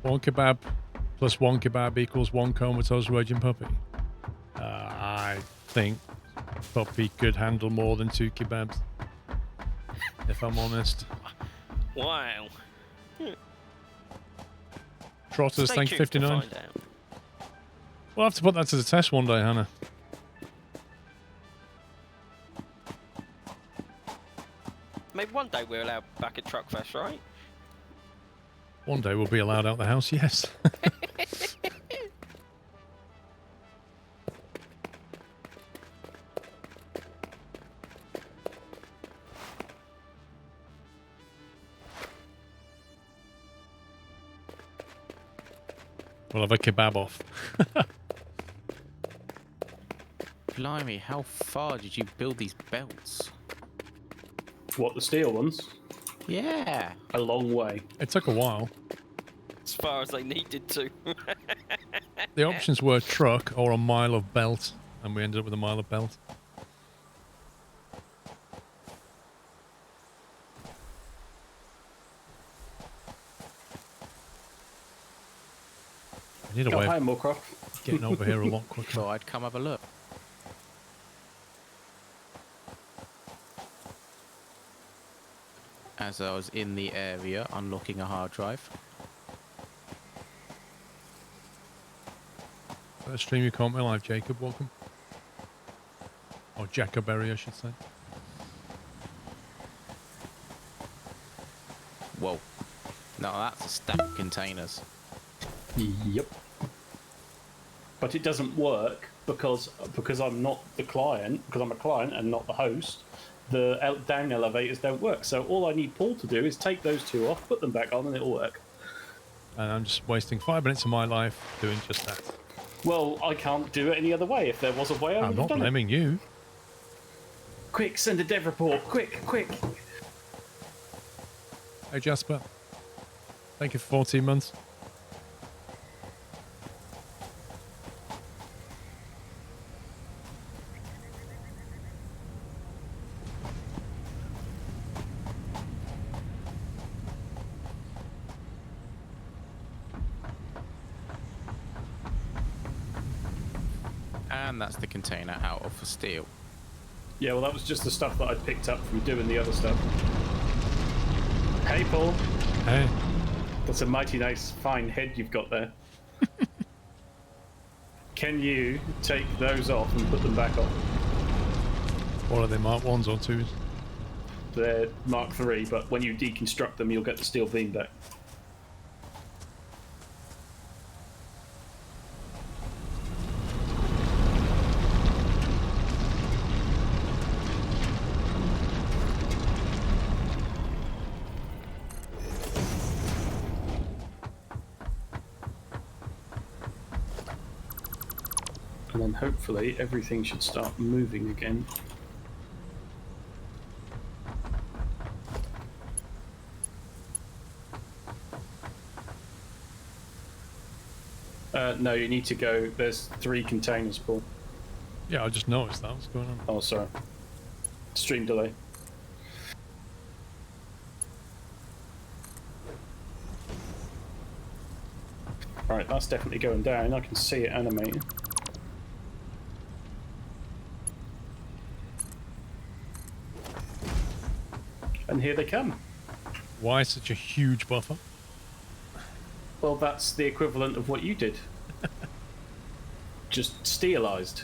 One kebab plus one kebab equals one comatose virgin puppy. I think puppy could handle more than 2 kebabs, if I'm honest. Wow. Trotters, thank you, 59. To find out. We'll have to put that to the test one day, Hannah. Maybe one day we're allowed back at Truckfest, right? One day we'll be allowed out the house, yes. We'll have a kebab off. Blimey, how far did you build these belts? What, the steel ones? Yeah. A long way. It took a while. As far as they needed to. The options were truck or a mile of belt, and we ended up with a mile of belt. I need a way Hi, of Moorcroft. getting over here a lot quicker. So I'd come have a look. As I was in the area unlocking a hard drive. That stream you can't be live, Jacob. Welcome. Or Jackaberry, I should say. Whoa. No, that's a stack of containers. Yep. But it doesn't work because I'm not the client, because I'm a client and not the host. The down elevators don't work. So all I need Paul to do is take those 2 off, put them back on, and it'll work. And I'm just wasting 5 minutes of my life doing just that. Well, I can't do it any other way. If there was a way, I I'm would have not done it. blaming you. Quick, send a dev report. Quick, quick. Hey, Jasper. Thank you for 14 months. And that's the container out of for steel. Yeah, well, that was just the stuff that I picked up from doing the other stuff. Hey, Paul. Hey. That's a mighty nice, fine head you've got there. Can you take those off and put them back on? What are they, Mark 1s or 2s? They're Mark III, but when you deconstruct them, you'll get the steel beam back. And then hopefully everything should start moving again. No, you need to go. There's 3 containers, Paul. Yeah, I just noticed that. What's going on? Oh, sorry. Stream delay. Right, that's definitely going down. I can see it animating. And here they come. Why such a huge buffer? Well, that's the equivalent of what you did. Just steelized.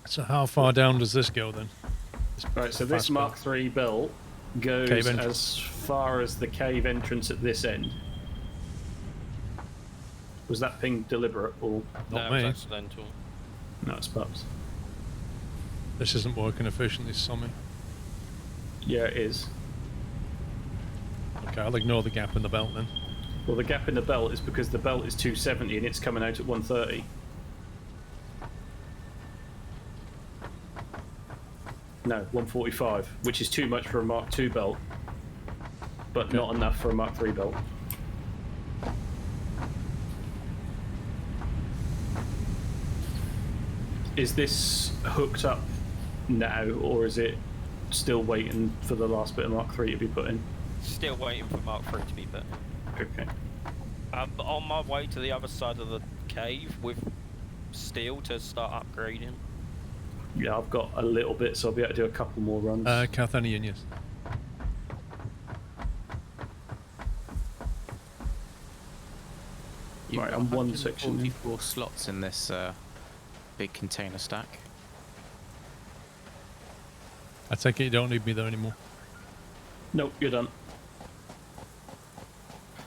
So how far down does this go then? Right, so this Fast Mark III belt goes Cave entrance. as far as the cave entrance at this end. Was that ping deliberate or Not No, me. it's accidental. no? It's pups. This isn't working efficiently, Sommy. Yeah, it is. Okay, I'll ignore the gap in the belt then. Well, the gap in the belt is because the belt is 270 and it's coming out at 130. No, 145, which is too much for a Mark II belt, but Okay. not enough for a Mark III belt. Is this hooked up now, or is it still waiting for the last bit of Mark III to be put in? Still waiting for Mark III to be put. Okay. On my way to the other side of the cave with steel to start upgrading. Yeah, I've got a little bit, so I'll be able to do a couple more runs. Carthanian, yes. You've Right, got I'm one section in. 144 slots in this big container stack. I take it you don't need me there anymore. Nope, you're done.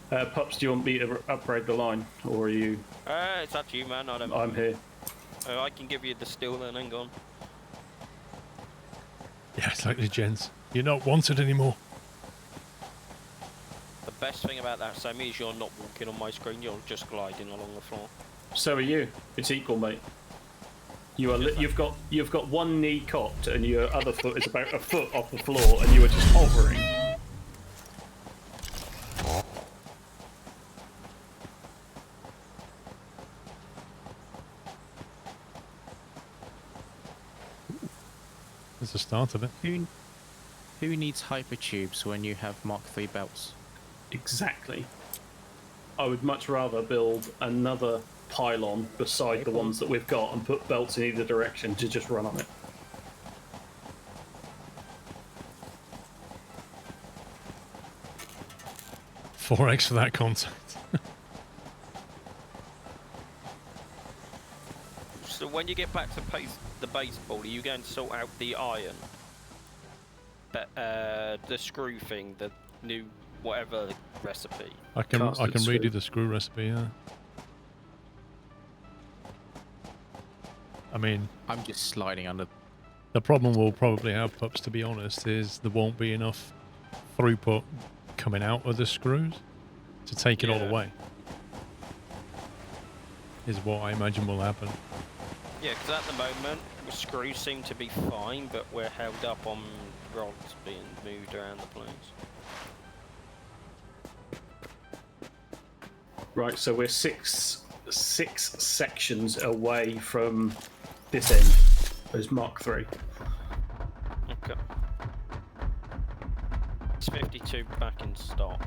Pups, do you want me to upgrade the line, or are you? It's up to you, man. I'm here. I can give you the steel then. Hang on. Yeah, it's like the gents. You're not wanted anymore. The best thing about that, Sammy, is you're not walking on my screen. You're just gliding along the floor. So are you. It's equal, mate. You are. You've got one knee cocked, and your other foot is about a foot off the floor, and you are just hovering. That's the start of it. Who needs hypertubes when you have Mark III belts? Exactly. I would much rather build another pylon beside the ones that we've got and put belts in either direction to just run on it. $4X for that contact. So when you get back to the baseball, are you going to sort out the iron? The screw thing, the new whatever recipe. I can Casted read you screw. the screw recipe, yeah. I mean, I'm just sliding under. the problem we'll probably have, Pups, to be honest, is there won't be enough throughput coming out of the screws to take it all Yeah. away. Is what I imagine will happen. Yeah, because at the moment, the screws seem to be fine, but we're held up on rods being moved around the place. Right, so we're six sections away from this end. There's Mark III. Okay. It's 52 back in stock.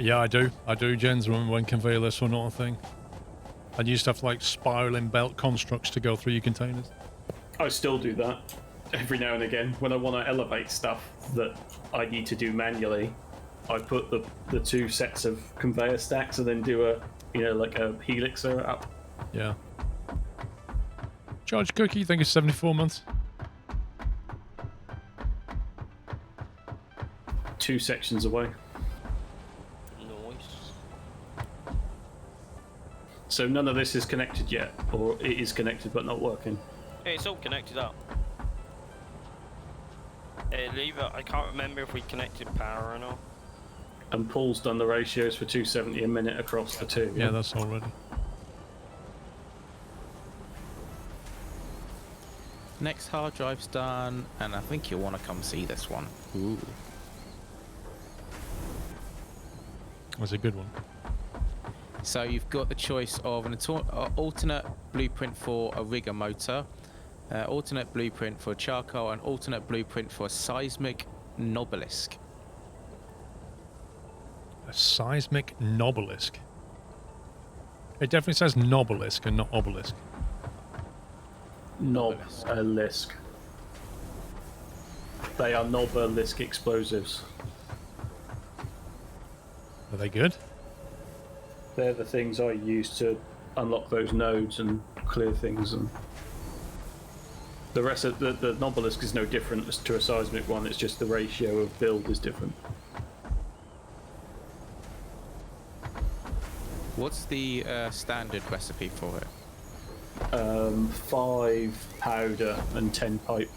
Yeah, I do. I do, Jens, when conveyor lists were not a thing. I used to have like spiraling belt constructs to go through your containers. I still do that every now and again. When I want to elevate stuff that I need to do manually, I put the two sets of conveyor stacks and then do a, like a helixer up. Yeah. Charge Cookie, thank you, 74 months. 2 sections away. Nice. So none of this is connected yet, or it is connected but not working. Hey, it's all connected up. I can't remember if we connected power or not. And Paul's done the ratios for 270 a minute across the two. Yeah, that's all ready. Next hard drive's done, and I think you'll want to come see this one. Ooh. That's a good one. So you've got the choice of an alternate blueprint for a rigger motor, alternate blueprint for charcoal, and alternate blueprint for a seismic obelisk. A seismic obelisk. It definitely says obelisk and not obelisk. Obelisk. They are obelisk explosives. Are they good? They're the things I use to unlock those nodes and clear things, and the rest of the obelisk is no different to a seismic one. It's just the ratio of build is different. What's the standard recipe for it? 5 powder and 10 pipe.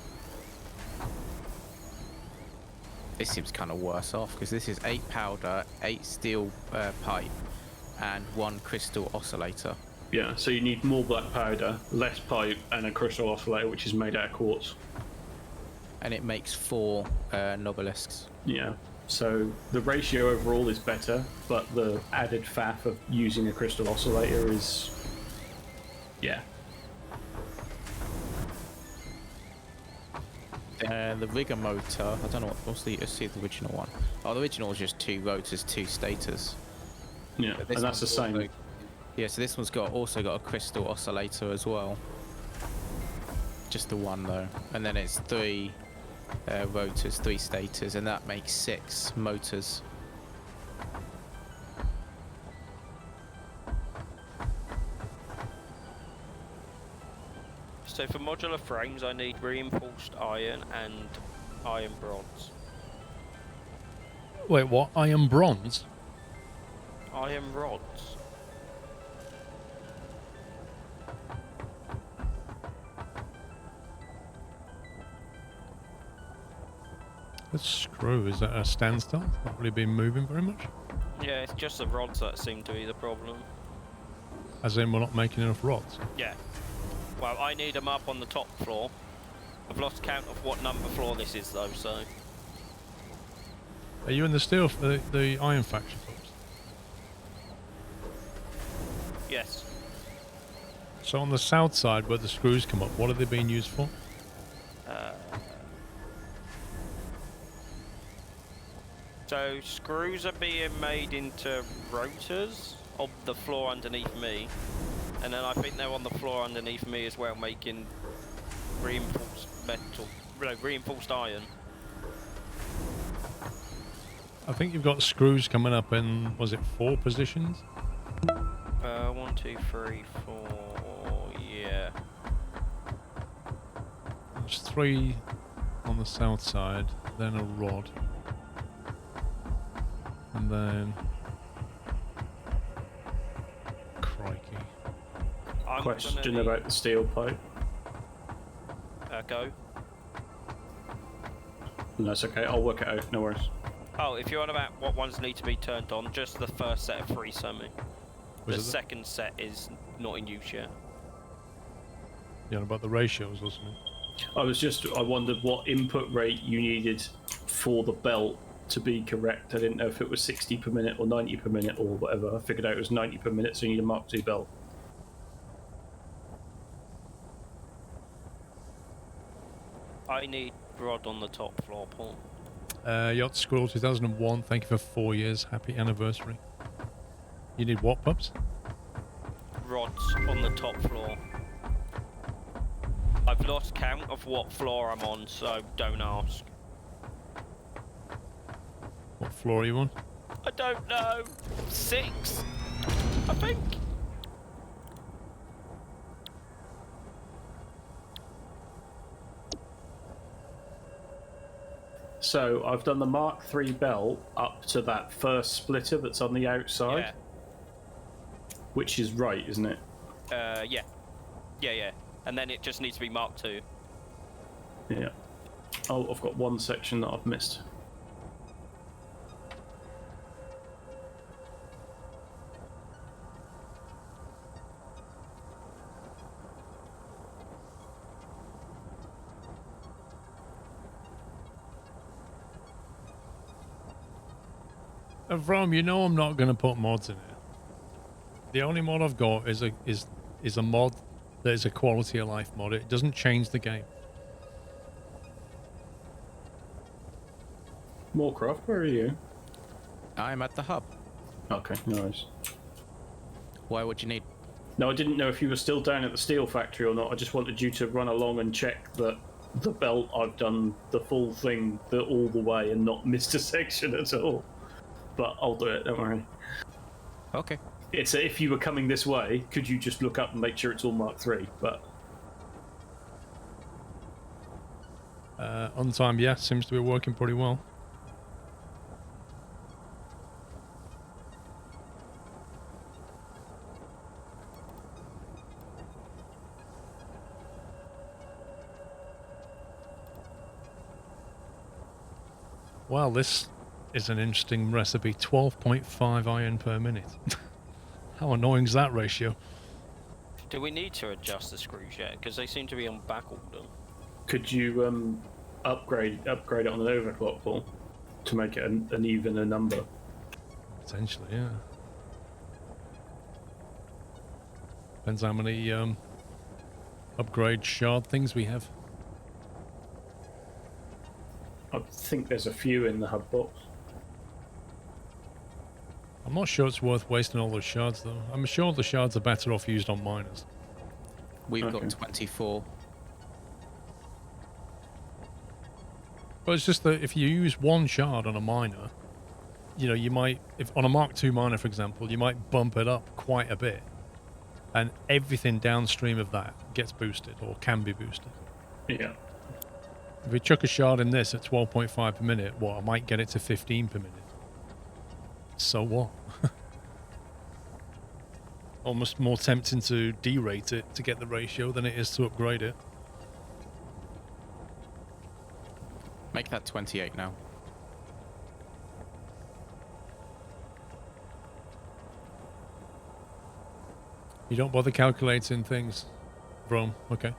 This seems kind of worse off because this is 8 powder, 8 steel pipe, and 1 crystal oscillator. Yeah, so you need more black powder, less pipe, and a crystal oscillator, which is made out of quartz. And it makes 4 nobelisks. Yeah, so the ratio overall is better, but the added faff of using a crystal oscillator is... yeah. The rigger motor, I don't know let's see the original one. Oh, the original is just 2 rotors, 2 stators. Yeah, But and this that's the one's same. also- yeah, so this one's also got a crystal oscillator as well. Just the one though. And then it's 3 rotors, 3 stators, and that makes 6 motors. So for modular frames, I need reinforced iron and iron bronze. Wait, what? Iron bronze? Iron rods. The screw, is that a standstill? Not really been moving very much? Yeah, it's just the rods that seem to be the problem. As in, we're not making enough rods. Yeah. Well, I need them up on the top floor. I've lost count of what number floor this is though, so... Are you in the steel, the iron faction, folks? Yes. So on the south side where the screws come up, what are they being used for? So screws are being made into rotors of the floor underneath me, and then I think they're on the floor underneath me as well, making reinforced metal, no, reinforced iron. I think you've got screws coming up in, was it 4 positions? 1, 2, 3, 4, yeah. There's 3 on the south side, then a rod. And then... crikey. I'm Question gonna about the steel pipe. go. No, that's okay, I'll work it out, no worries. Oh, if you're on about what ones need to be turned on, just the first set of 3 semi. The Was it second set is not in use yet. you know, about the ratios or something? I wondered what input rate you needed for the belt to be correct. I didn't know if it was 60 per minute or 90 per minute or whatever. I figured out it was 90 per minute, so you need a Mark II belt. I need rod on the top floor, Paul. Yacht Squirrel 2001, thank you for 4 years. Happy anniversary. You need what, pups? Rods on the top floor. I've lost count of what floor I'm on, so don't ask. What floor are you on? I don't know. 6, I think. So I've done the Mark III belt up to that first splitter that's on the outside, Yeah. which is right, isn't it? Yeah. Yeah. And then it just needs to be Mark II. Yeah. Oh, I've got one section that I've missed. From, you know I'm not going to put mods in it. The only mod I've got is a mod that is a quality of life mod. It doesn't change the game. Moorcroft, where are you? I'm at the hub. Okay, no worries. Why would you need? No, I didn't know if you were still down at the steel factory or not. I just wanted you to run along and check that the belt, I've done the full thing all the way and not missed a section at all. But I'll do it, don't worry. Okay. It's if you were coming this way, could you just look up and make sure it's all Mark III? But On time, yeah, seems to be working pretty well. Well, this is an interesting recipe. 12.5 iron per minute. How annoying is that ratio? Do we need to adjust the screws yet? Because they seem to be on back order. Could you upgrade it on an overclock, Paul, to make it an evener number? Potentially, yeah. Depends how many upgrade shard things we have. I think there's a few in the hub box. I'm not sure it's worth wasting all those shards, though. I'm sure the shards are better off used on miners. We've Okay. got 24. But it's just that if you use one shard on a miner, you know, you might, if on a Mark II miner, for example, you might bump it up quite a bit. And everything downstream of that gets boosted, or can be boosted. Yeah. If we chuck a shard in this at 12.5 per minute, I might get it to 15 per minute. So what? Almost more tempting to derate it to get the ratio than it is to upgrade it. Make that 28 now. You don't bother calculating things, Rome. Okay.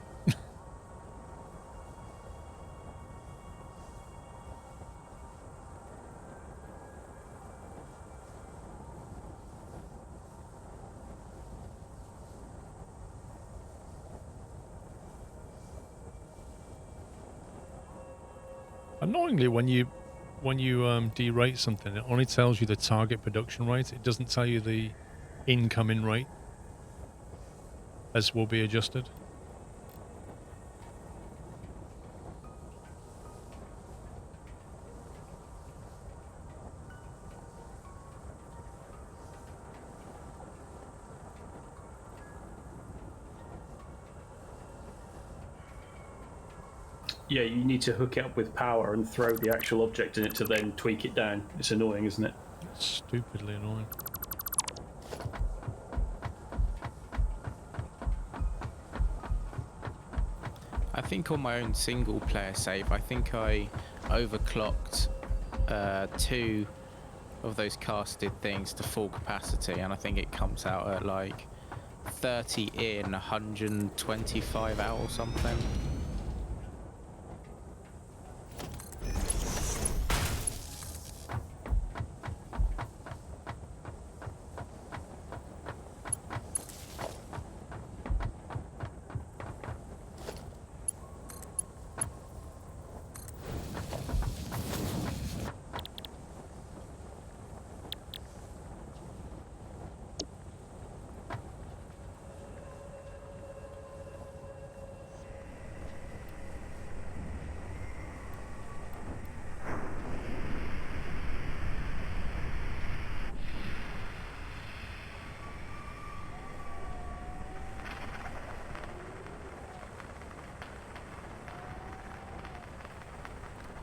Annoyingly, when you derate something, it only tells you the target production rate. It doesn't tell you the incoming rate, as will be adjusted. Yeah, you need to hook it up with power and throw the actual object in it to then tweak it down. It's annoying, isn't it? Stupidly annoying. I think on my own single player save, I think I overclocked 2 of those casted things to full capacity, and I think it comes out at like 30 in, 125 out or something.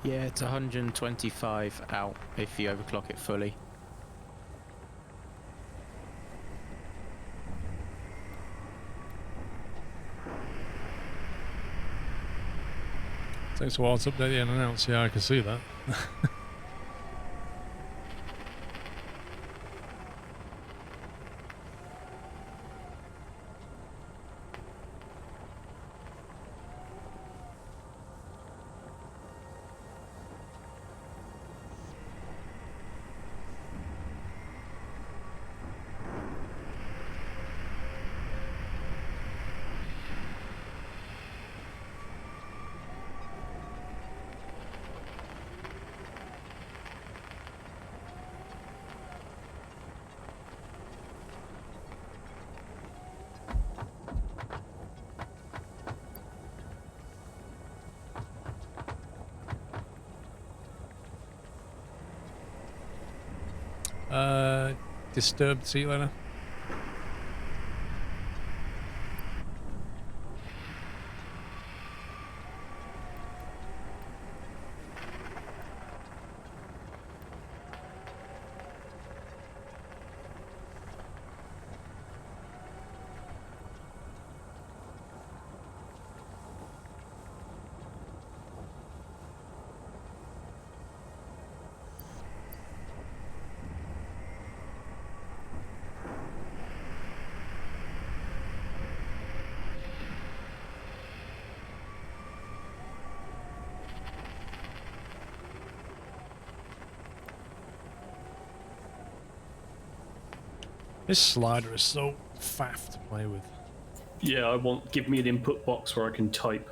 Yeah, it's 125 out if you overclock it fully. Takes a while to update the in and outs. Yeah, I can see that. Disturbed sea letter. This slider is so faff to play with. Yeah, give me an input box where I can type.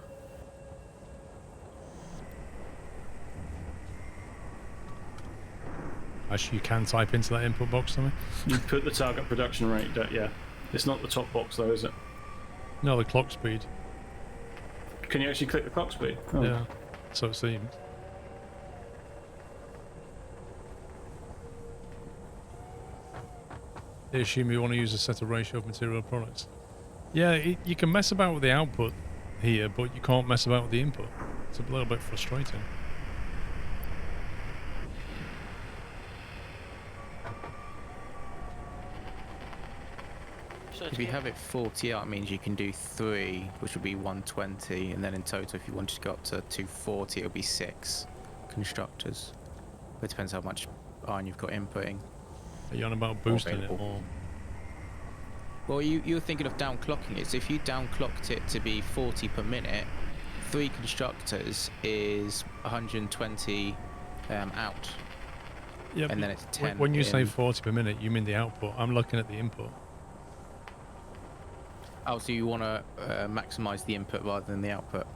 Actually, you can type into that input box, something. You put the target production rate, yeah. It's not the top box though, is it? No, the clock speed. Can you actually click the clock speed? Oh. Yeah, so it seems. They assume you want to use a set of ratio of material products. Yeah, you can mess about with the output here, but you can't mess about with the input. It's a little bit frustrating. So If you have it 40 out, it means you can do 3, which would be 120, and then in total, if you wanted to go up to 240, it would be 6 constructors. It depends how much iron you've got inputting. Are you on about boosting it available. or? Well, you're thinking of downclocking it. So if you downclocked it to be 40 per minute, 3 constructors is 120 out. Yeah, And then it's 10 When you say in. 40 per minute, you mean the output. I'm looking at the input. Oh, so you want to maximize the input rather than the output?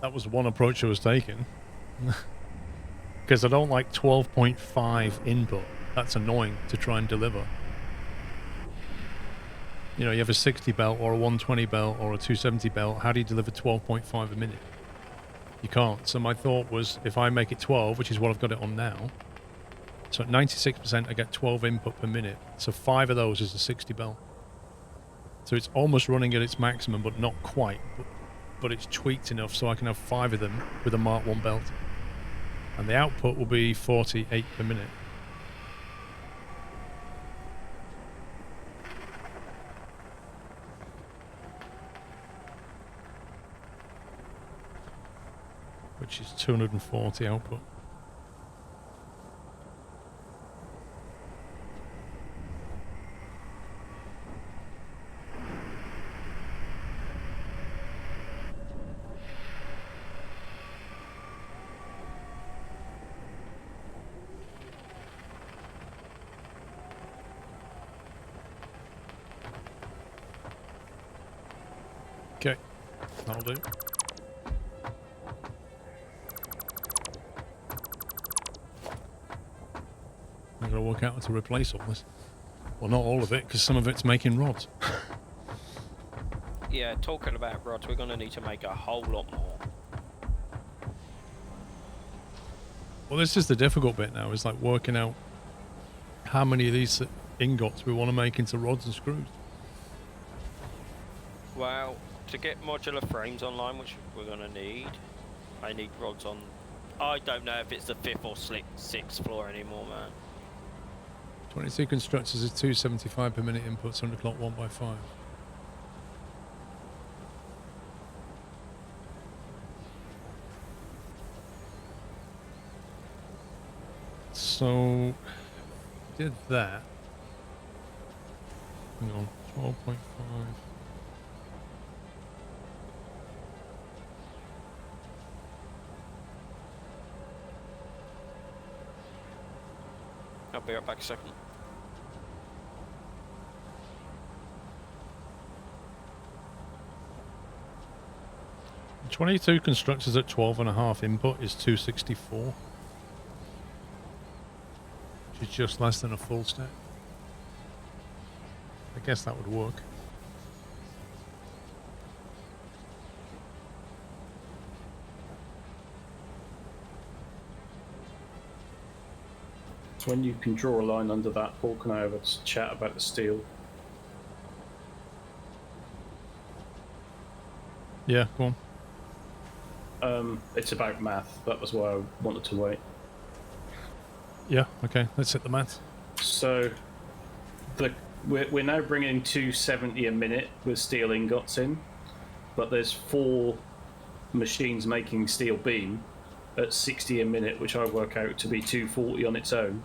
That was one approach I was taking. Because I don't like 12.5 input. That's annoying to try and deliver. You know, you have a 60 belt or a 120 belt or a 270 belt. How do you deliver 12.5 a minute? You can't. So my thought was, if I make it 12, which is what I've got it on now, so at 96% I get 12 input per minute. So 5 of those is a 60 belt. So it's almost running at its maximum, but not quite. But it's tweaked enough so I can have 5 of them with a Mark 1 belt. And the output will be 48 per minute. Which is 240 output. Okay, that'll do. I'm going to work out how to replace all this. Well, not all of it, because some of it's making rods. Yeah, talking about rods, we're going to need to make a whole lot more. Well, this is the difficult bit now, is like working out how many of these ingots we want to make into rods and screws. Well, to get modular frames online, which we're going to need, I need rods on... I don't know if it's the 5th or 6th floor anymore, man. 22 constructors is 275 per minute inputs, 100 clock 1x5. So, did that. Hang on, 12.5. I'll be right back a second. The 22 constructors at 12.5 input is 264. Which is just less than a full stack. I guess that would work. So when you can draw a line under that, Paul, can I have a chat about the steel? Yeah, go on. It's about math. That was why I wanted to wait. Yeah, okay, let's hit the math. So we're now bringing 270 a minute with steel ingots in, but there's 4 machines making steel beam at 60 a minute, which I work out to be 240 on its own.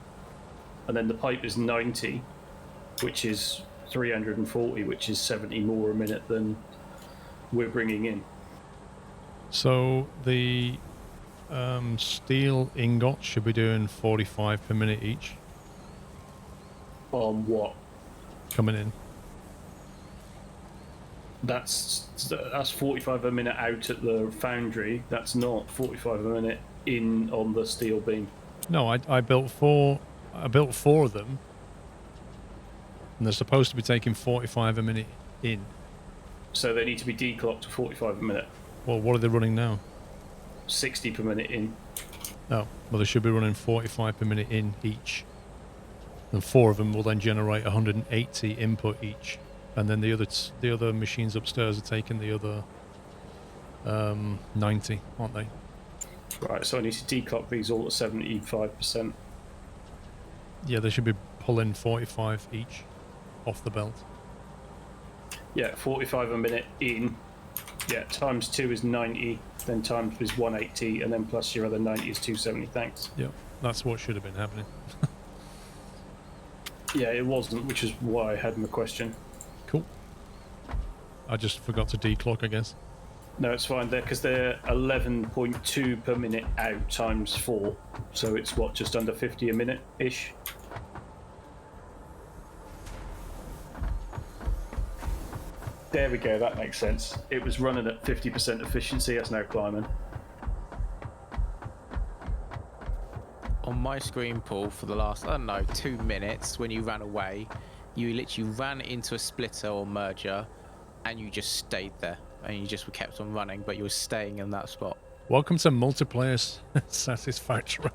And then the pipe is 90, which is 340, which is 70 more a minute than we're bringing in. So the steel ingots should be doing 45 per minute each. On what? coming in. That's 45 a minute out at the foundry. That's not 45 a minute in on the steel beam. No, I built four. I built 4 of them, and they're supposed to be taking 45 a minute in. So they need to be declocked to 45 a minute. Well, what are they running now? 60 per minute in. Oh, well, they should be running 45 per minute in each. And 4 of them will then generate 180 input each. And then the other machines upstairs are taking the other 90, aren't they? Right, so I need to declock these all at 75%. Yeah, they should be pulling 45 each off the belt. Yeah, 45 a minute in. Yeah, times 2 is 90, then times is 180, and then plus your other 90 is 270. Thanks. Yep, that's what should have been happening. Yeah, it wasn't, which is why I had my question. Cool. I just forgot to declock, I guess. No, it's fine there because they're 11.2 per minute out times 4, so it's what, just under 50 a minute ish. There we go. That makes sense. It was running at 50% efficiency. That's now climbing. On my screen, Paul, for the last, I don't know, 2 minutes, when you ran away, you literally ran into a splitter or merger, and you just stayed there, and you just kept on running, but you were staying in that spot. Welcome to multiplayer Satisfactory,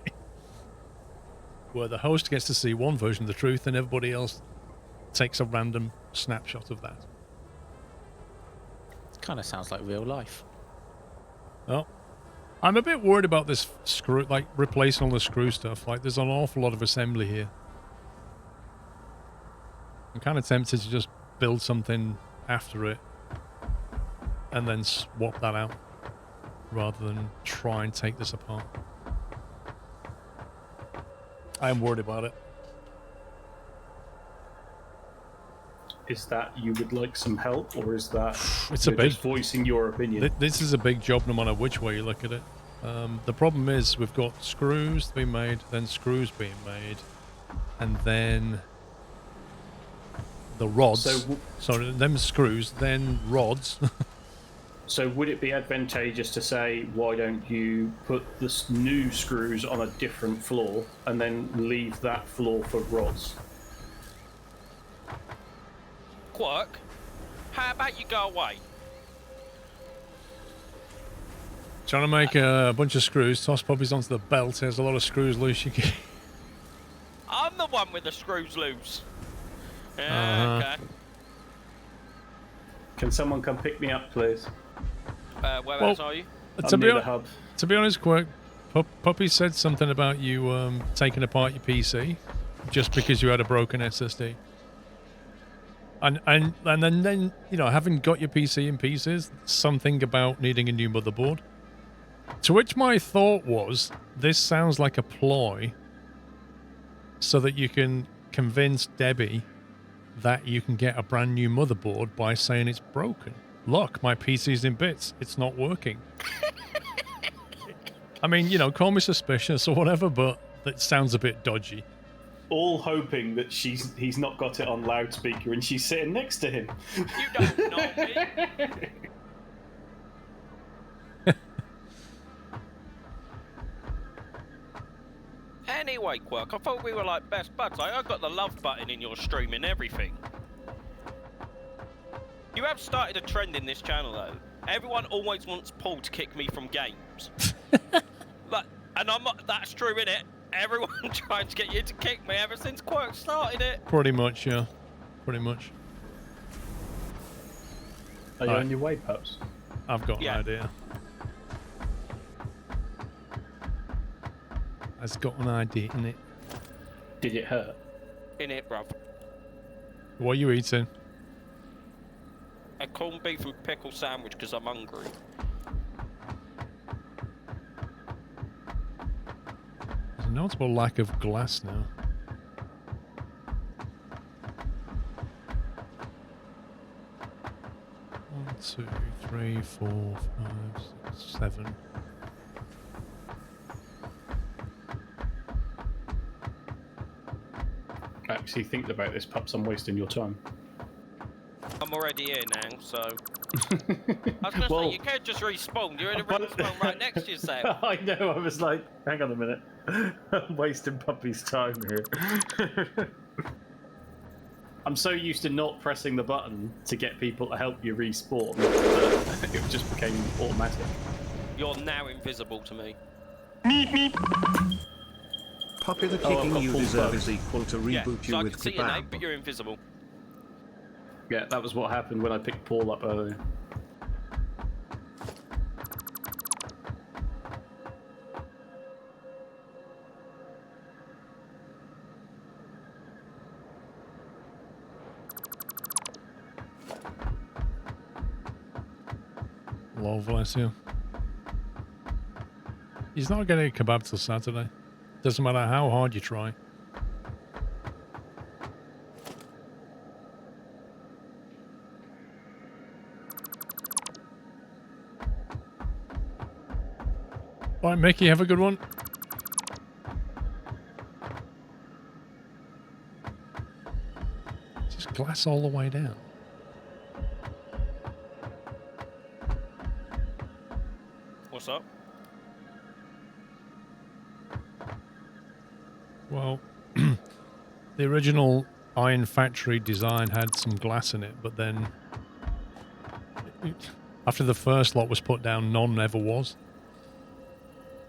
where the host gets to see one version of the truth and everybody else takes a random snapshot of that. Kind of sounds like real life. Oh, I'm a bit worried about this screw, like replacing all the screw stuff. Like, there's an awful lot of assembly here. I'm kind of tempted to just build something after it and then swap that out rather than try and take this apart. I am worried about it. Is that you would like some help, or is that It's a you're big just voicing your opinion? This is a big job no matter which way you look at it. The problem is we've got screws being made, then screws being made, and then the rods. So them screws, then rods. So would it be advantageous to say, why don't you put the new screws on a different floor and then leave that floor for rods? Quirk, how about you go away? Trying to make a bunch of screws, toss puppies onto the belt. There's a lot of screws loose. You can... I'm the one with the screws loose. Okay. Can someone come pick me up, please? Whereabouts are you? To I'm be, near the hub. to be honest, Quirk, Puppy said something about you taking apart your PC just because you had a broken SSD. And then you know, having got your PC in pieces, something about needing a new motherboard. To which my thought was, this sounds like a ploy so that you can convince Debbie that you can get a brand new motherboard by saying it's broken. Look, my PC's in bits. It's not working. I mean, you know, call me suspicious or whatever, but that sounds a bit dodgy. All hoping that he's not got it on loudspeaker and she's sitting next to him. You don't know me. Anyway, Quirk, I thought we were like best buds. I got the love button in your stream and everything. You have started a trend in this channel, though. Everyone always wants Paul to kick me from games. And I'm not. That's true, innit? Everyone trying to get you to kick me ever since Quirk started it. Pretty much, yeah. Pretty much. Are you on your way, Pups? I've got an idea. I've got an idea, innit? Did it hurt? Innit, bruv. What are you eating? A corned beef and pickle sandwich because I'm hungry. There's a notable lack of glass now. One, 2, 3, 4, 5, 6, 7. actually thinking about this, perhaps I'm wasting your time. I'm already here now, so. I was going to say, you can't just respawn. You're in a respawn right next to yourself. I know, I was like, hang on a minute. I'm wasting Puppy's time here. I'm so used to not pressing the button to get people to help you respawn that it just became automatic. You're now invisible to me. Puppy, the Oh, I've kicking got you full deserve bugs. is equal to Yeah, reboot so you I with can see your name, but kebab. you're invisible. Yeah, that was what happened when I picked Paul up earlier. Lord bless you. He's not getting a kebab till Saturday. Doesn't matter how hard you try. All right, Mickey, have a good one. Just glass all the way down. What's up? Well, the original Iron Factory design had some glass in it, but then after the first lot was put down, none ever was.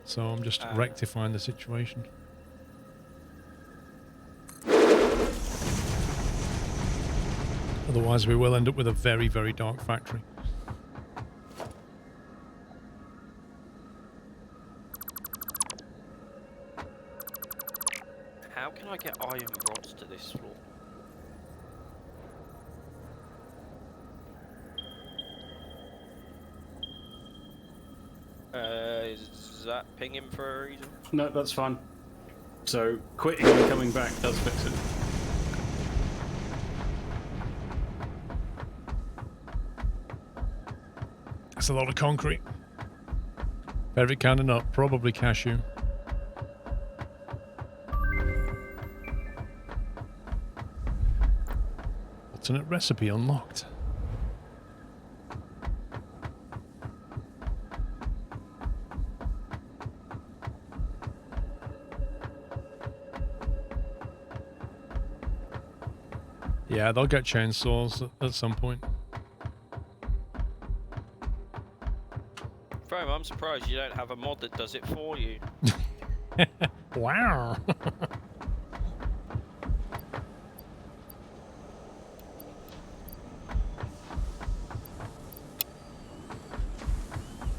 So I'm just rectifying the situation. Otherwise, we will end up with a very, very dark factory. How can I get iron rods to this floor? Is that pinging for a reason? No, that's fine. So, quitting and coming back does fix it. That's a lot of concrete. Very kind of nut, probably cashew. Alternate recipe unlocked. Yeah, they'll get chainsaws at some point. Frame, I'm surprised you don't have a mod that does it for you. Wow.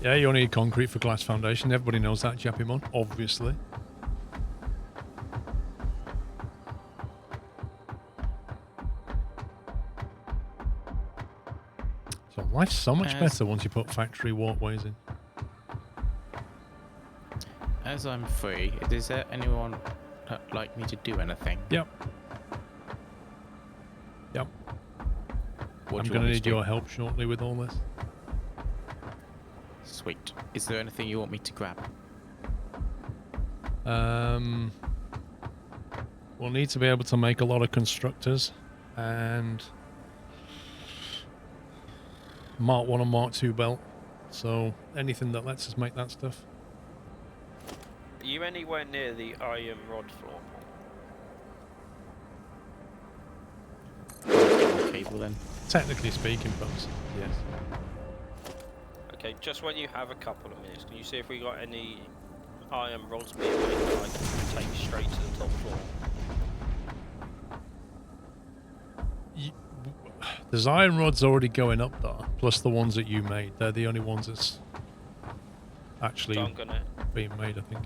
Yeah, you only need concrete for glass foundation. Everybody knows that, Jappymon, obviously. So life's so much better once you put factory walkways in. As I'm free, is there anyone that'd like me to do anything? Yep. Yep. What I'm do you going to want me need do? your help shortly with all this. Sweet. Is there anything you want me to grab? We'll need to be able to make a lot of constructors and Mark 1 and Mark 2 belt. So anything that lets us make that stuff. Are you anywhere near the iron rod floor? Cable then. Technically speaking, folks. Yes. Okay, just when you have a couple of minutes, can you see if we got any iron rods being made that I can take straight to the top floor? There's iron rods already going up there, plus the ones that you made. They're the only ones that's actually So I'm gonna, being made, I think.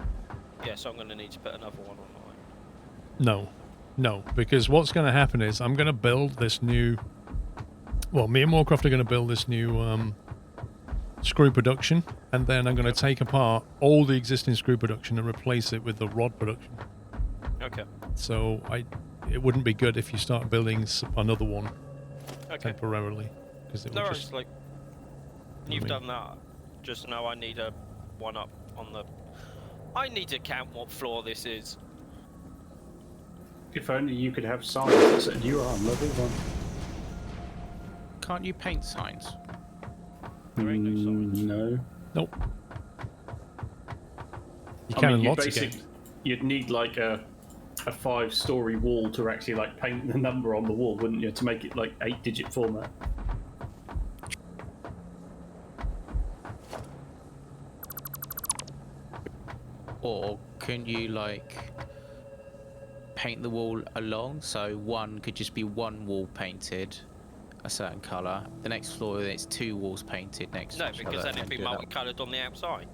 yeah, so I'm gonna need to put another one online. No. No, because what's going to happen is I'm going to build this new... Well, me and Moorcroft are going to build this new screw production, and then I'm going to take apart all the existing screw production and replace it with the rod production. Okay. So it wouldn't be good if you start building another one temporarily, because it No would worries, just... like, you've done that. Just know I need a one up on the... I need to count what floor this is. If only you could have signs that said you are level 1. Can't you paint signs? There ain't no signs. No. Nope. You I can mean, in you lots of games. you'd need like a 5-story wall to actually like paint the number on the wall, wouldn't you? To make it like 8-digit format. Or can you like paint the wall along? So one could just be one wall painted a certain colour. The next floor it's 2 walls painted next No, to each because other, then and it'd be do that. multicoloured on the outside.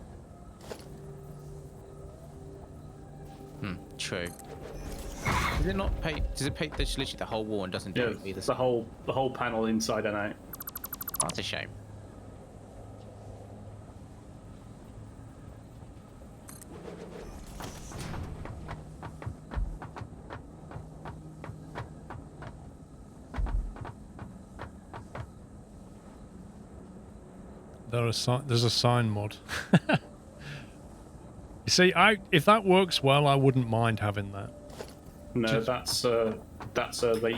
True. Does it not paint? Does it paint literally the whole wall and doesn't do Yeah, it either? the whole panel inside and out. Oh, that's a shame. There's a sign mod. You see, if that works well, I wouldn't mind having that. No,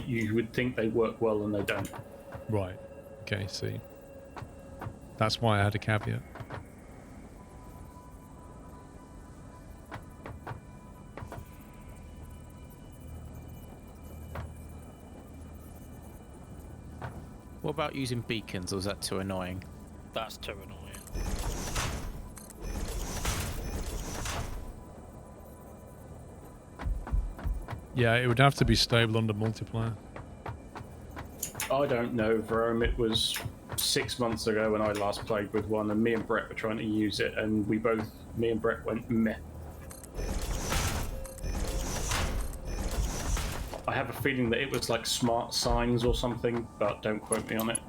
you would think they work well and they don't. Right. Okay, see. That's why I had a caveat. What about using beacons, or is that too annoying? That's too annoying. Yeah, it would have to be stable under multiplayer. I don't know, Verome. It was 6 months ago when I last played with one, and me and Brett were trying to use it, and me and Brett went meh. I have a feeling that it was like smart signs or something, but don't quote me on it.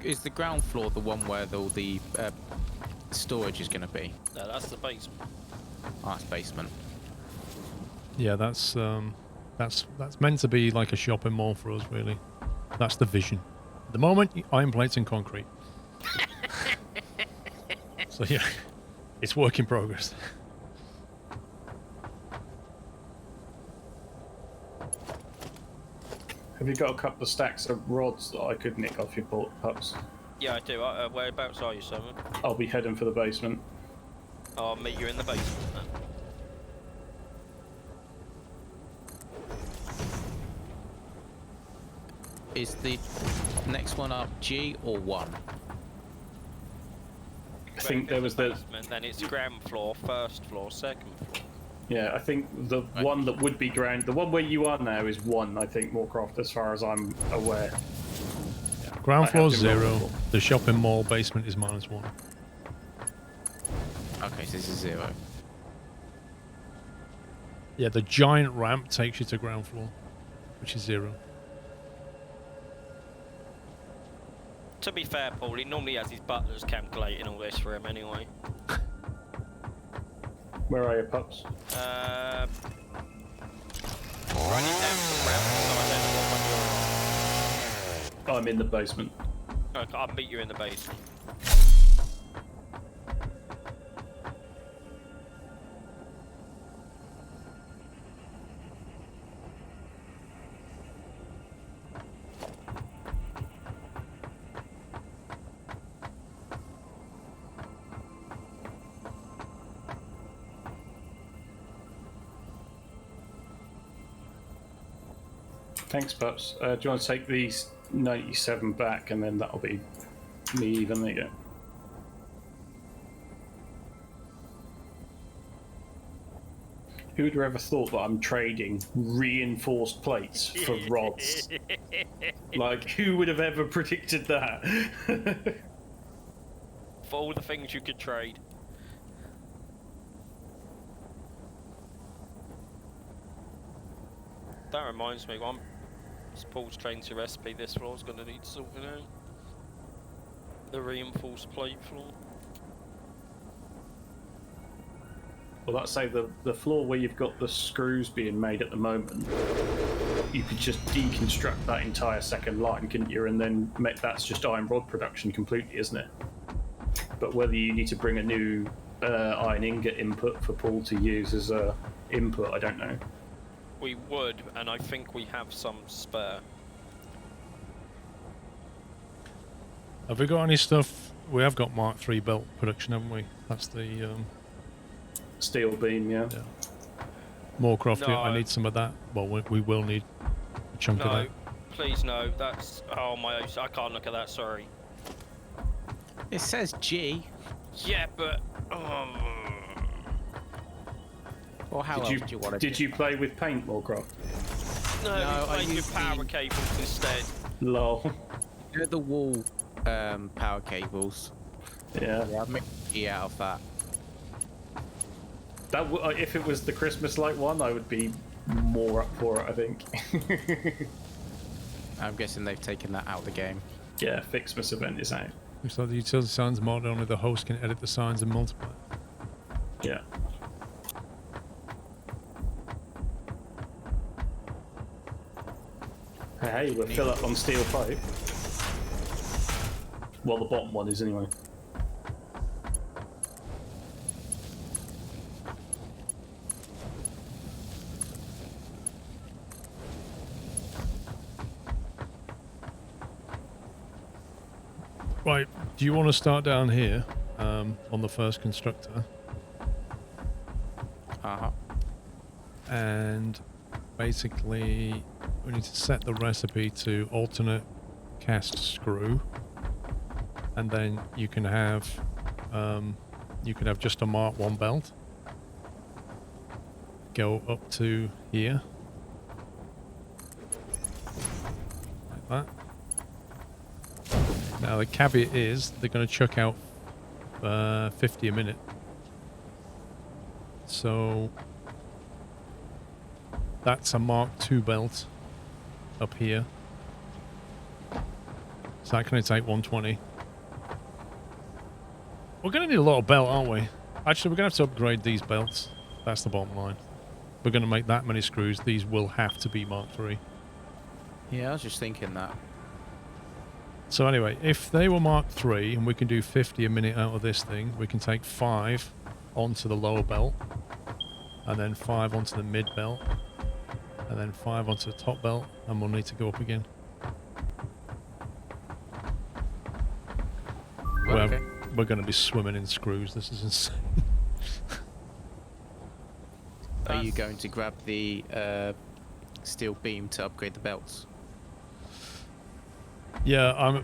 Is the ground floor the one where all the storage is going to be? No, that's the basement. Oh, that's basement. Yeah, that's meant to be like a shopping mall for us, really. That's the vision. At the moment, iron plates and concrete. So yeah, it's work in progress. Have you got a couple of stacks of rods that I could nick off your pups? Yeah, I do. Whereabouts are you, Simon? I'll be heading for the basement. I'll meet you in the basement then. Is the next one up G or 1? I think there was the... basement, then it's ground floor, first floor, second floor. Yeah, I think the one that would be ground... The one where you are now is 1, I think, Moorcroft, as far as I'm aware. Ground I floor have been wrong 0. before. The shopping mall basement is -1. Okay, so this is 0. Yeah, the giant ramp takes you to ground floor, which is 0. To be fair, Paul, he normally has his butlers calculating all this for him anyway. Where are your pups? Running down to the ground, so I don't know what one I'm in the basement. you're... Okay, I'll meet you in the basement. Thanks, pups. Do you want to take these 97 back, and then that'll be me even? There you go. Who would have ever thought that I'm trading reinforced plates for rods? Like, who would have ever predicted that? For all the things you could trade. That reminds me, Paul's trained to recipe. This floor's going to need sorting out. The reinforced plate floor. Well, let's say the floor where you've got the screws being made at the moment, you could just deconstruct that entire second line, couldn't you? And then that's just iron rod production completely, isn't it? But whether you need to bring a new iron ingot input for Paul to use as a input, I don't know. We would, and I think we have some spare. Have we got any stuff? We have got Mark III belt production, haven't we? That's the Steel beam, yeah. more crofty. No. I need some of that. Well, we will need a chunk of No, that. please no. That's oh my! I can't look at that. Sorry. It says G. Yeah, but Or how else do you want to Did you play with paint, Warcraft? no, No, we I played used with power the- cables instead. Lol. do the wall power cables? Yeah. Yeah, I've made G out of that. That if it was the Christmas light one, I would be more up for it, I think. I'm guessing they've taken that out of the game. Yeah, Fixmas event is out. Looks like the utility signs mod, only the host can edit the signs and multiply. Yeah. Hey, we'll fill up on steel pipe. Well, the bottom one is anyway. Right, do you want to start down here on the first constructor? Uh-huh. And basically we need to set the recipe to alternate cast screw, and then you can have just a Mark 1 belt go up to here like that. Now the caveat is they're going to chuck out 50 a minute, so that's a Mark II belt up here. So that can only take 120. We're going to need a lot of belt, aren't we? Actually, we're going to have to upgrade these belts. That's the bottom line. We're going to make that many screws. These will have to be Mark III. Yeah, I was just thinking that. So anyway, if they were Mark III and we can do 50 a minute out of this thing, we can take 5 onto the lower belt, and then 5 onto the mid belt, and then 5 onto the top belt, and we'll need to go up again. Okay. We're going to be swimming in screws. This is insane. Are you going to grab the steel beam to upgrade the belts? Yeah,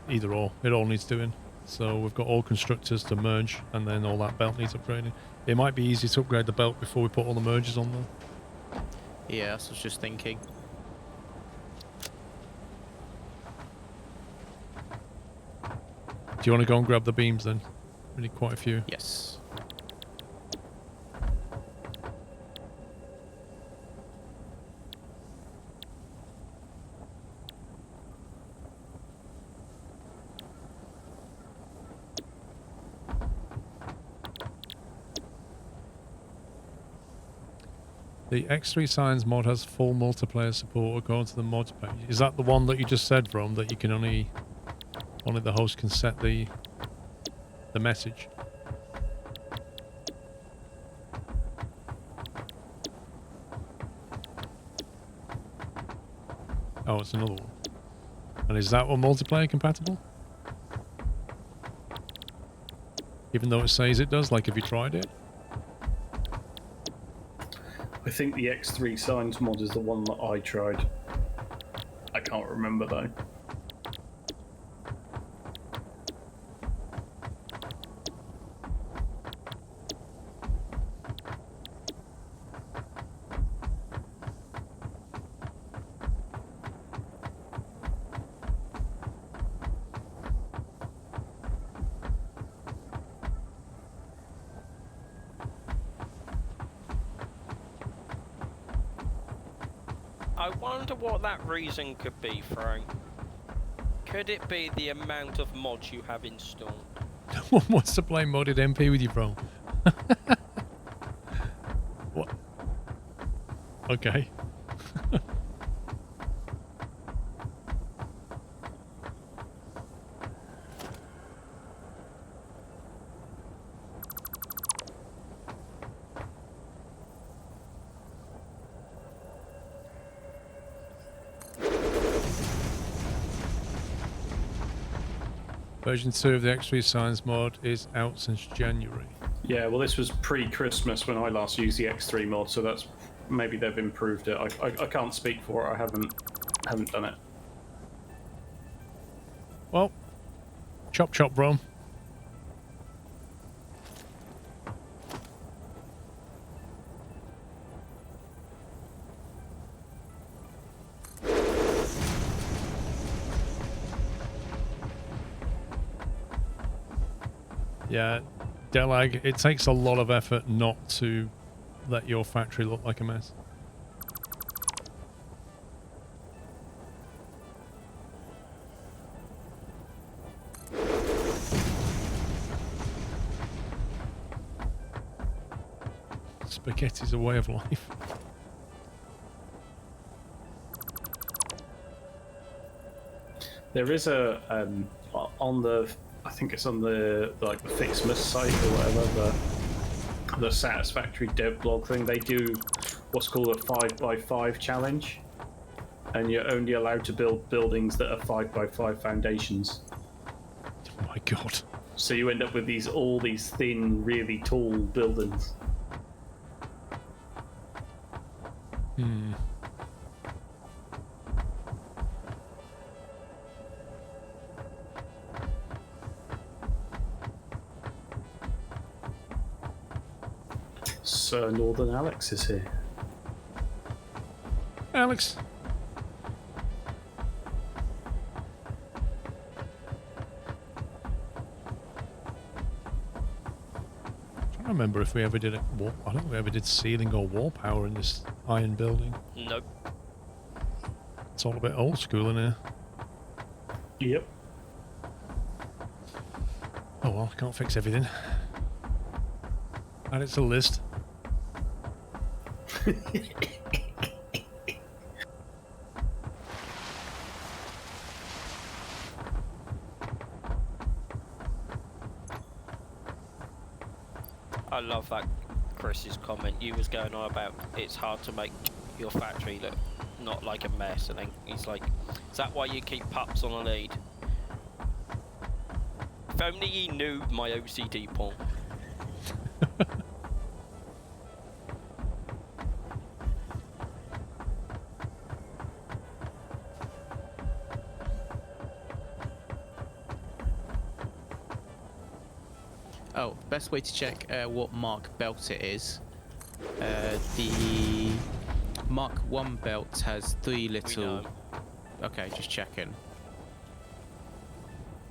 either or. It all needs doing. So we've got all constructors to merge, and then all that belt needs upgrading. It might be easy to upgrade the belt before we put all the merges on there. Yeah, that's what I was just thinking. Do you want to go and grab the beams then? We need quite a few. Yes. The X3 Signs mod has full multiplayer support according to the mods page. Is that the one that you just said from, that you can only the host can set the message? Oh, it's another one. And is that one multiplayer compatible? Even though it says it does, like, have you tried it? I think the X3 Signs mod is the one that I tried. I can't remember though. I wonder what that reason could be, Frank. Could it be the amount of mods you have installed? No one wants to play modded MP with you, bro. What? Okay. Version 2 of the X3 Science mod is out since January. Yeah, well, this was pre-Christmas when I last used the X3 mod, so that's maybe they've improved it. I can't speak for it. I haven't done it. Well, chop chop, bro. Yeah, Delag, it takes a lot of effort not to let your factory look like a mess. Spaghetti's a way of life. There is a on the, I think it's on the like the Fixmas site or whatever, the Satisfactory dev blog thing. They do what's called a 5x5 challenge, and you're only allowed to build buildings that are 5x5 foundations. Oh my god. So you end up with all these thin, really tall buildings. Hmm. Sir Northern Alex is here. Alex. I don't remember if we ever did I don't think we ever did ceiling or wall power in this iron building. Nope. It's all a bit old school in here. Yep. Oh well, can't fix everything. Add it to the list. I love that Chris's comment. You was going on about it's hard to make your factory look not like a mess, and then he's like, is that why you keep pups on a lead? If only he knew my OCD porn. Oh, best way to check what Mark belt it is. The Mark 1 belt has 3 little... know. Okay, just checking.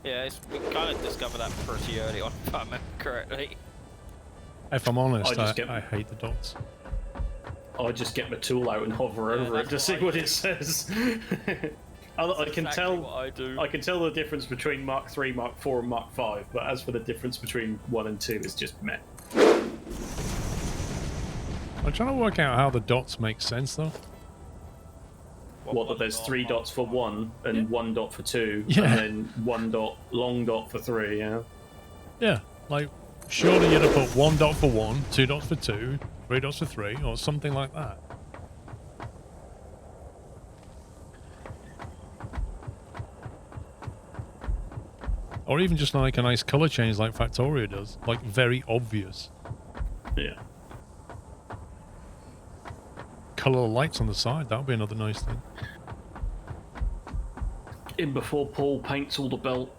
Yeah, we kind of discovered that pretty early on, if I remember correctly. If I'm honest, I I hate the dots. I just get my tool out and hover over it to that's see what what I it says. I can Exactly tell. what I do. I can tell the difference between Mark 3, Mark 4, and Mark 5. But as for the difference between 1 and 2, it's just meh. I'm trying to work out how the dots make sense though. What, that there's 3 dots for 1 and 1 dot for 2, Yeah. and then 1 dot, long dot for 3, yeah? Yeah, like surely you'd have put 1 dot for 1, 2 dots for 2, 3 dots for 3, or something like that. Or even just like a nice color change like Factorio does, like very obvious. Yeah. Color lights on the side, that would be another nice thing. In before Paul paints all the belt.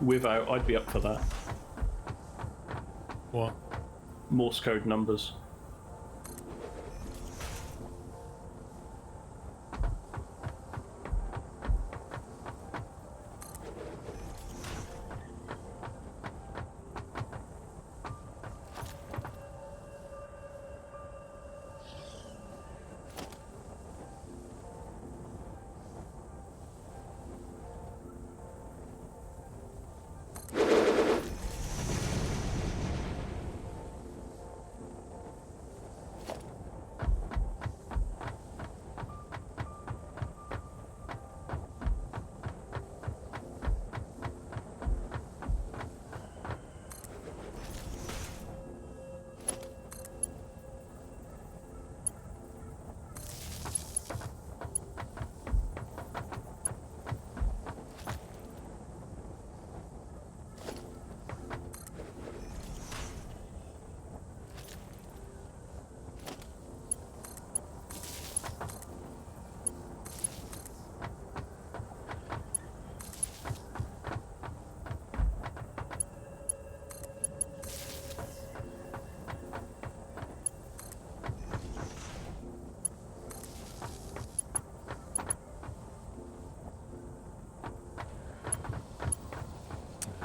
Without, I'd be up for that. What? Morse code numbers.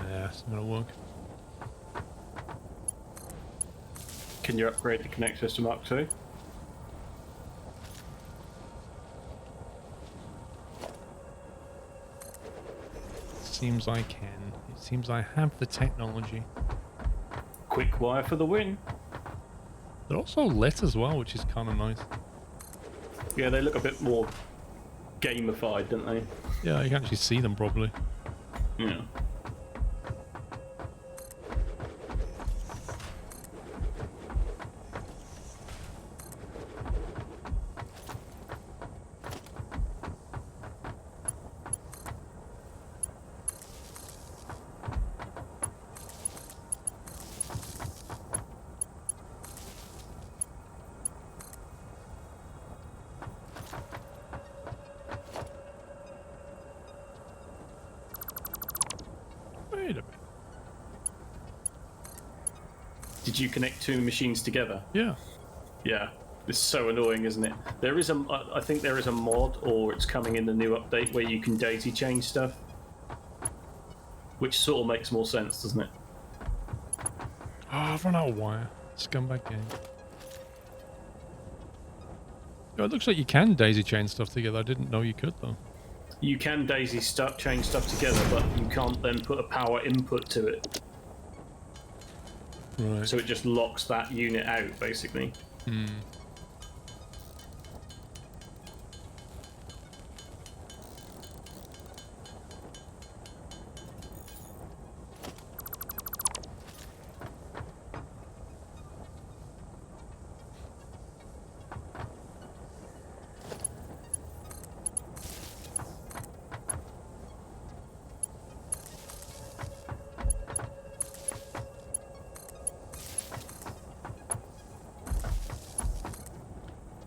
Yeah, it's not gonna work. Can you upgrade the connectors to Mark II? Seems I can. It seems I have the technology. Quick wire for the win. They're also lit as well, which is kind of nice. Yeah, they look a bit more gamified, don't they? Yeah, you can actually see them properly. Yeah. Wait a minute. Did you connect two machines together? Yeah. Yeah. It's so annoying, isn't it? There is I think there is a mod, or it's coming in the new update, where you can daisy chain stuff. Which sort of makes more sense, doesn't it? Oh, I've run out of wire. Scumbag game. Oh, it looks like you can daisy chain stuff together. I didn't know you could, though. You can daisy chain stuff together, but you can't then put a power input to it. Right. So it just locks that unit out, basically. Hmm.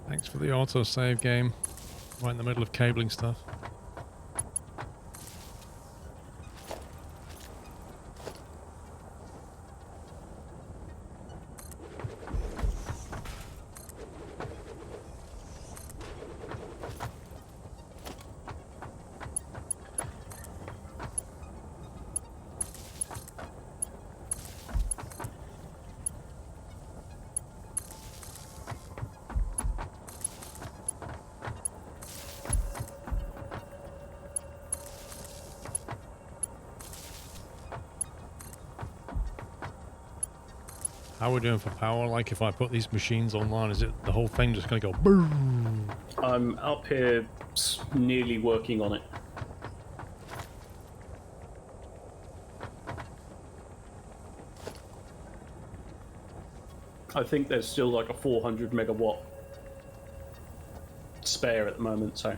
Thanks for the autosave game. Right in the middle of cabling stuff. How are we doing for power? Like, if I put these machines online, is it the whole thing just going to go boom? I'm up here nearly working on it. I think there's still like a 400 megawatt spare at the moment, so.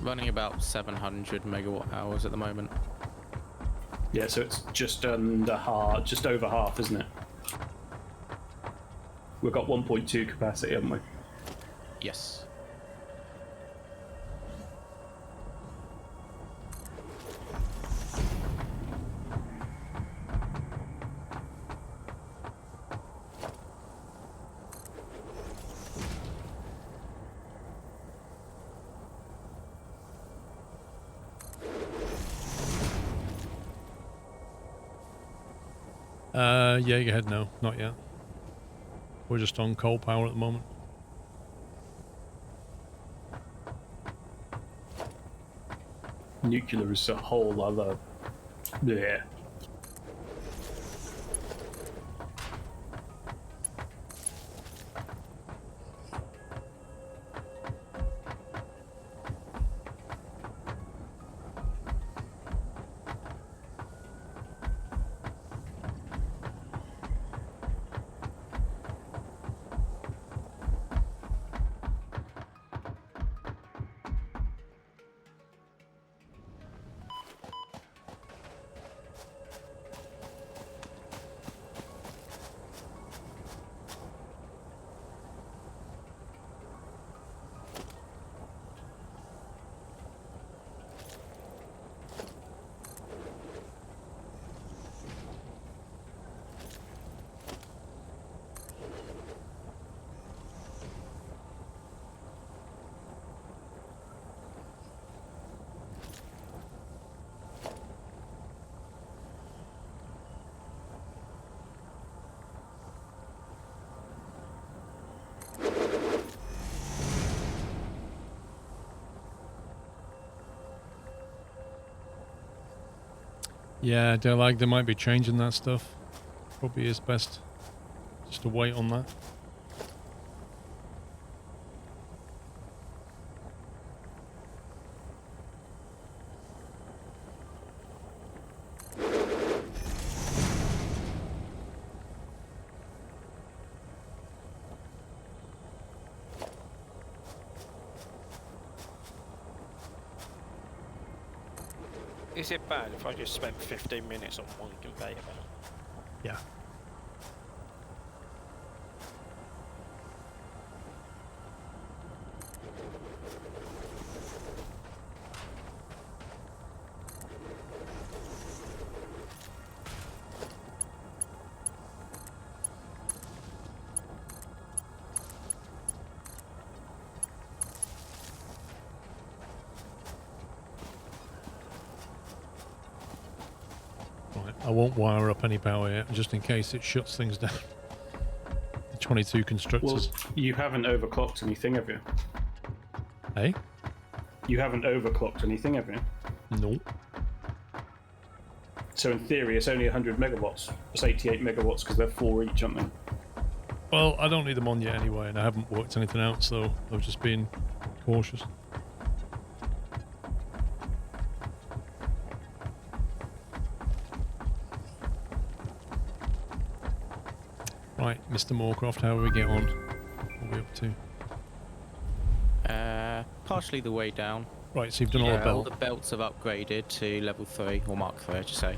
Running about 700 megawatt hours at the moment. Yeah, so it's just under half, just over half, isn't it? We've got 1.2 capacity, haven't we? Yes. Yeah, go ahead. No, not yet. We're just on coal power at the moment. Nuclear is a whole other. Yeah. Yeah, they're like they might be changing that stuff. Probably is best just to wait on that. Is it bad if I just spent 15 minutes on one conveyor belt? Yeah. I won't wire up any power yet, just in case it shuts things down. The 22 constructors. Well, you haven't overclocked anything, have you? Hey? You haven't overclocked anything, have you? No. So in theory, it's only 100 megawatts. It's 88 megawatts because they're 4 each, aren't they? Well, I don't need them on yet anyway, and I haven't worked anything out, so I've just been cautious. Right, Mr. Moorcroft, how are we get on? What are we up to? Partially the way down. Right, so you've done all the All belt. the belts have upgraded to level 3, or Mark 3, I should say.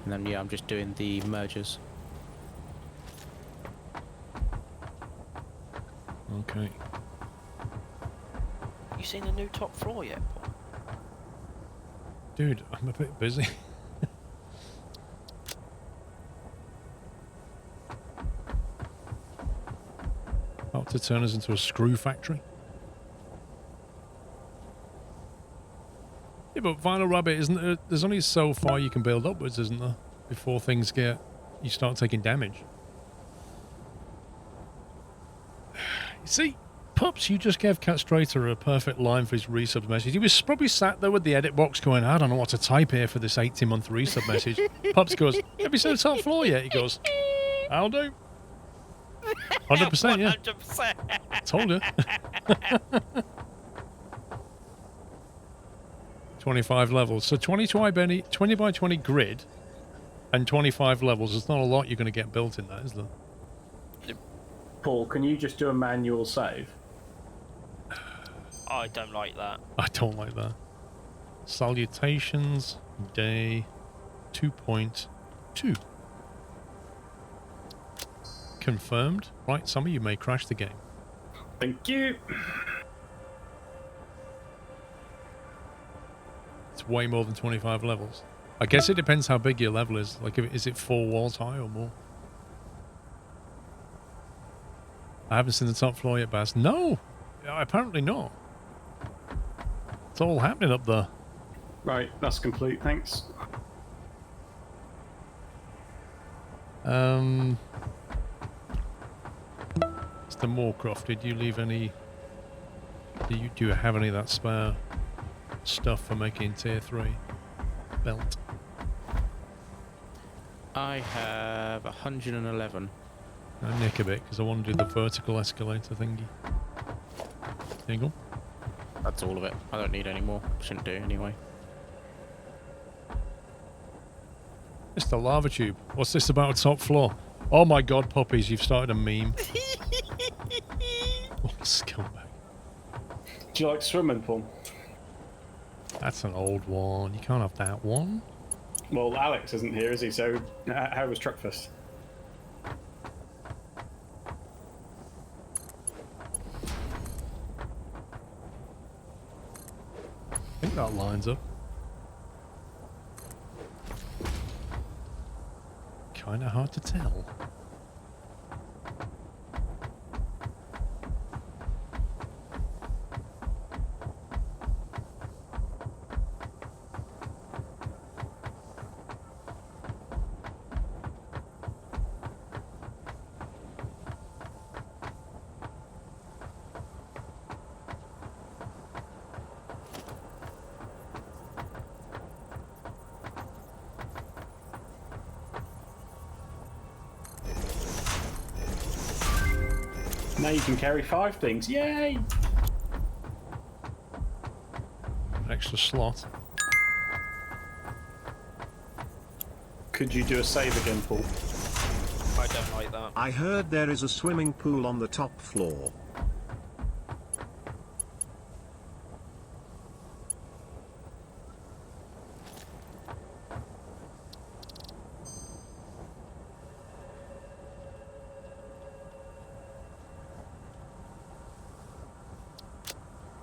And then, yeah, I'm just doing the mergers. Okay. You seen the new top floor yet, Paul? Dude, I'm a bit busy. About to turn us into a screw factory. Yeah, but Vinyl Rabbit, isn't there? There's only so far you can build upwards, isn't there? Before things get... you start taking damage. You see, Pups, you just gave Catstrator a perfect line for his resub message. He was probably sat there with the edit box going, I don't know what to type here for this 80-month resub message. Pups goes, have you seen the top floor yet? He goes, I'll do. 100%, yeah. 100%. Told you. 25 levels. So 20 by 20 grid and 25 levels. There's not a lot you're going to get built in that, is there? Paul, can you just do a manual save? I don't like that. I don't like that. Salutations, day 2.2. confirmed. Right, some of you may crash the game. Thank you. It's way more than 25 levels. I guess it depends how big your level is. Like, is it 4 walls high or more? I haven't seen the top floor yet, Baz. No! Apparently not. It's all happening up there. Right, that's complete. Thanks. Mr. Moorcroft, did you leave any... Do you have any of that spare stuff for making tier 3 belt? I have 111. I nick a bit because I want to do the vertical escalator thingy. There you go. That's all of it. I don't need any more. Shouldn't do anyway. It's the lava tube. What's this about a top floor? Oh my god, puppies, you've started a meme. Oh, scumbag. Do you like swimming pool? That's an old one. You can't have that one. Well, Alex isn't here, is he? So, how was Truckfest? I think that lines up. Kinda hard to tell. Now you can carry 5 things. Yay! An extra slot. Could you do a save again, Paul? I don't like that. I heard there is a swimming pool on the top floor.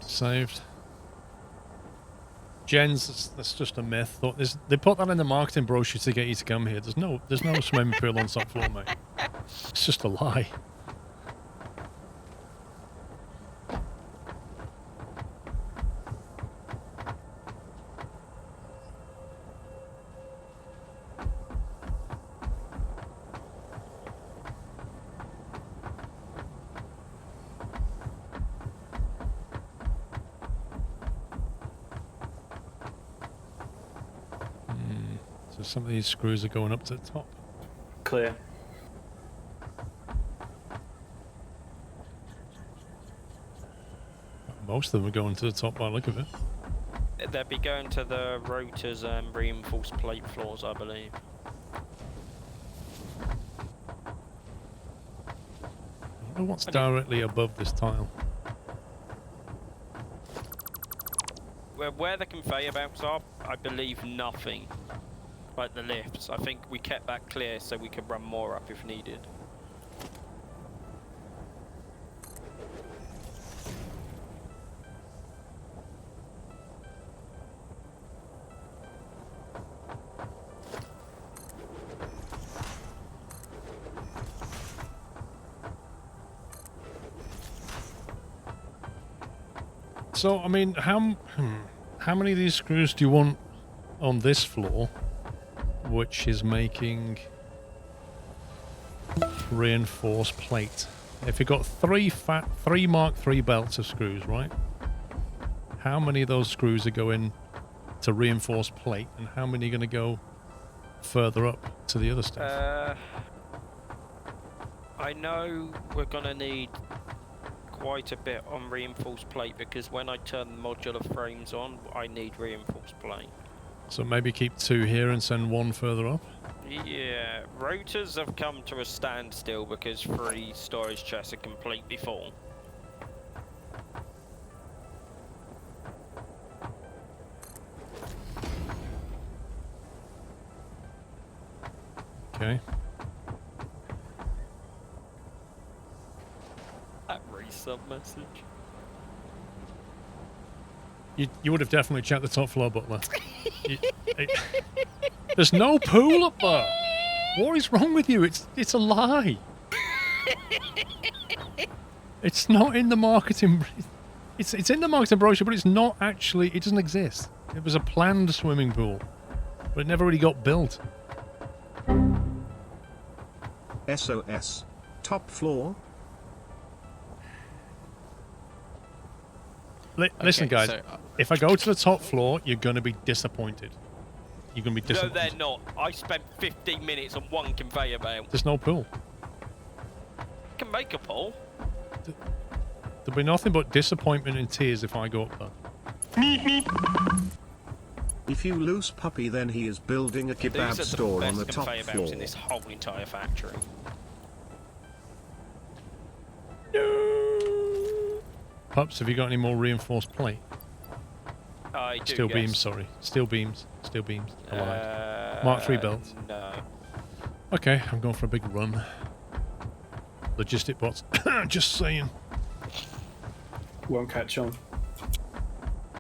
Saved. Jens, that's just a myth. They put that in the marketing brochure to get you to come here. There's no swimming pool on top floor, mate. It's just a lie. So some of these screws are going up to the top. Clear. Most of them are going to the top by the look of it. They'll be going to the rotors and reinforced plate floors, I believe. I don't know what's directly above this tile. Where the conveyor belts are, I believe nothing. Like the lifts. I think we kept that clear so we could run more up if needed. So, I mean, how many of these screws do you want on this floor, which is making reinforced plate? If you've got three Mark III belts of screws, right? How many of those screws are going to reinforced plate, and how many are going to go further up to the other stuff? I know we're gonna need quite a bit on reinforced plate because when I turn the modular frames on, I need reinforced plate. So maybe keep 2 here and send 1 further up? Yeah, rotors have come to a standstill because 3 storage chests are completely full. Okay. WhatsApp message. You would have definitely checked the top floor, Butler. There's no pool up there. What is wrong with you? It's a lie. It's not in the marketing. It's in the marketing brochure, but it's not actually. It doesn't exist. It was a planned swimming pool, but it never really got built. SOS. Top floor? Listen, guys. so, If I go to the top floor, you're going to be disappointed. You're going to be No, disappointed. they're not. I spent 15 minutes on one conveyor belt. There's no pool. I can make a pool. There'll be nothing but disappointment and tears if I go up there. If you lose Puppy, then he is building a kebab These are store the on the best top conveyor floor. belts in this whole entire factory. Pups, have you got any more reinforced plate? I do, Steel yes. beams, sorry. Steel beams. Steel beams. I lied. Mark III belts. No. Okay, I'm going for a big run. Logistic bots. Just saying. Won't catch on.